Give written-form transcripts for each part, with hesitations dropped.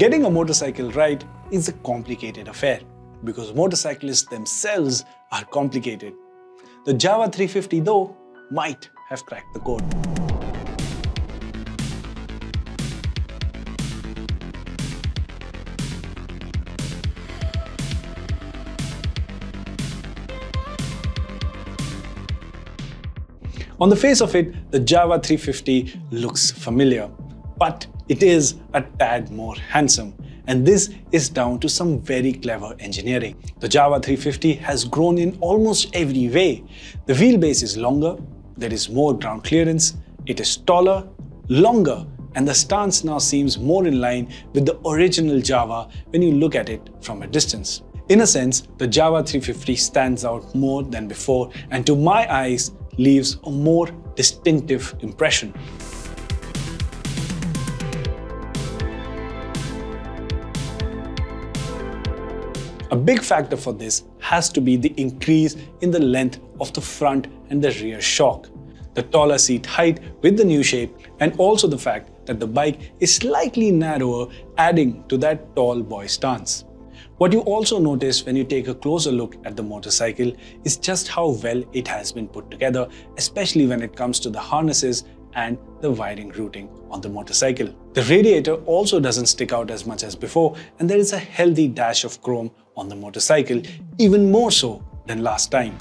Getting a motorcycle right is a complicated affair because motorcyclists themselves are complicated. The Jawa 350 though might have cracked the code. On the face of it, the Jawa 350 looks familiar, but it is a tad more handsome. And this is down to some very clever engineering. The Jawa 350 has grown in almost every way. The wheelbase is longer, there is more ground clearance, it is taller, longer, and the stance now seems more in line with the original Jawa when you look at it from a distance. In a sense, the Jawa 350 stands out more than before and to my eyes leaves a more distinctive impression. A big factor for this has to be the increase in the length of the front and the rear shock, the taller seat height with the new shape, and also the fact that the bike is slightly narrower, adding to that tall boy stance. What you also notice when you take a closer look at the motorcycle is just how well it has been put together, especially when it comes to the harnesses and the wiring routing on the motorcycle. The radiator also doesn't stick out as much as before, and there is a healthy dash of chrome on the motorcycle, even more so than last time.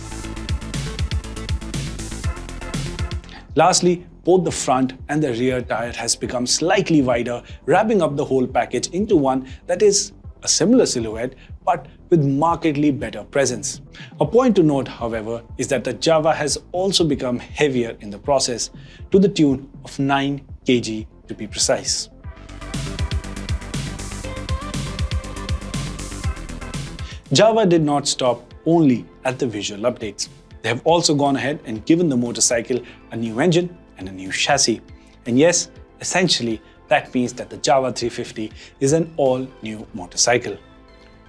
Lastly, both the front and the rear tire has become slightly wider, wrapping up the whole package into one that is a similar silhouette but with markedly better presence. A point to note, however, is that the Jawa has also become heavier in the process, to the tune of 9 kg to be precise. Jawa did not stop only at the visual updates. They have also gone ahead and given the motorcycle a new engine and a new chassis. And yes, essentially, that means that the Jawa 350 is an all-new motorcycle.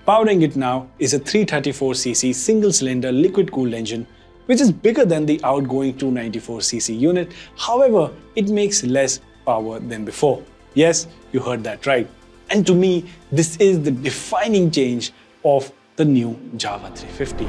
Powering it now is a 334cc single-cylinder liquid-cooled engine, which is bigger than the outgoing 294cc unit. However, it makes less power than before. Yes, you heard that right. And to me, this is the defining change of the new Jawa 350.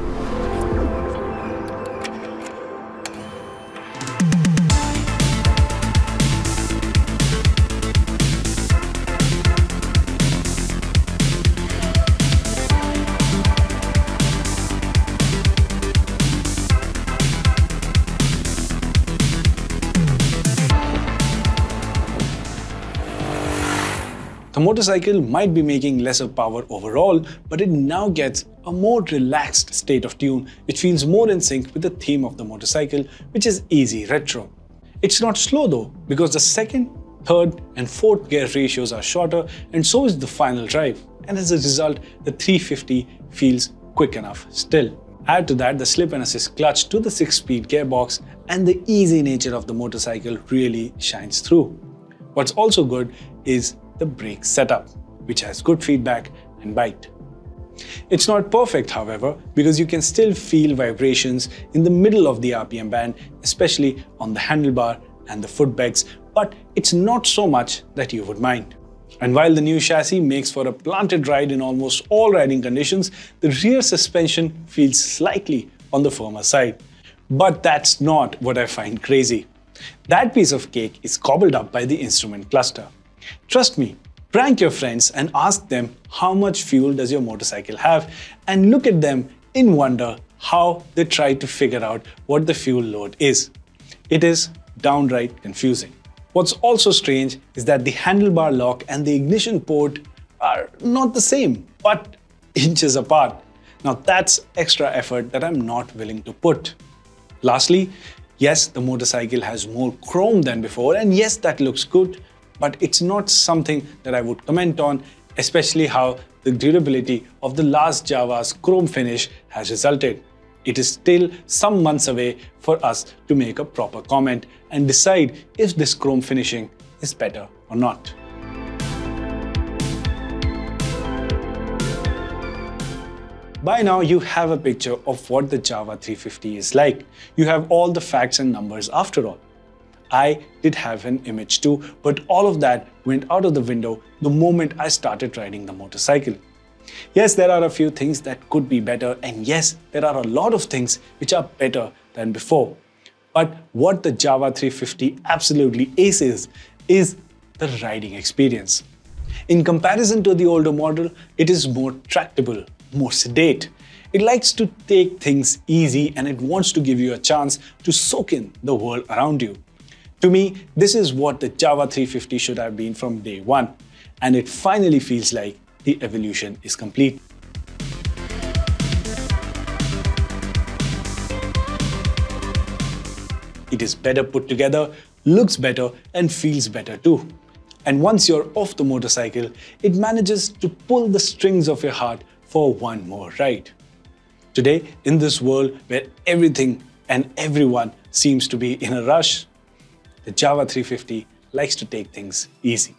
The motorcycle might be making lesser power overall, but it now gets a more relaxed state of tune, which feels more in sync with the theme of the motorcycle, which is easy retro. It's not slow though, because the second, third and fourth gear ratios are shorter, and so is the final drive. And as a result, the 350 feels quick enough still. Add to that the slip and assist clutch to the 6-speed gearbox, and the easy nature of the motorcycle really shines through. What's also good is the brake setup, which has good feedback and bite. It's not perfect, however, because you can still feel vibrations in the middle of the RPM band, especially on the handlebar and the foot pegs, but it's not so much that you would mind. And while the new chassis makes for a planted ride in almost all riding conditions, the rear suspension feels slightly on the firmer side. But that's not what I find crazy. That piece of cake is cobbled up by the instrument cluster. Trust me, prank your friends and ask them how much fuel does your motorcycle have, and look at them in wonder how they try to figure out what the fuel load is. It is downright confusing. What's also strange is that the handlebar lock and the ignition port are not the same, but inches apart. Now that's extra effort that I'm not willing to put. Lastly, yes, the motorcycle has more chrome than before, and yes, that looks good, but it's not something that I would comment on, especially how the durability of the last Jawa's chrome finish has resulted. It is still some months away for us to make a proper comment and decide if this chrome finishing is better or not. By now you have a picture of what the Jawa 350 is like. You have all the facts and numbers after all. I did have an image too, but all of that went out of the window the moment I started riding the motorcycle. Yes, there are a few things that could be better, and yes, there are a lot of things which are better than before. But what the Jawa 350 absolutely aces is the riding experience. In comparison to the older model, it is more tractable, more sedate. It likes to take things easy and it wants to give you a chance to soak in the world around you. To me, this is what the Jawa 350 should have been from day one, and it finally feels like the evolution is complete. It is better put together, looks better, and feels better too. And once you're off the motorcycle, it manages to pull the strings of your heart for one more ride. Today, in this world where everything and everyone seems to be in a rush, the Jawa 350 likes to take things easy.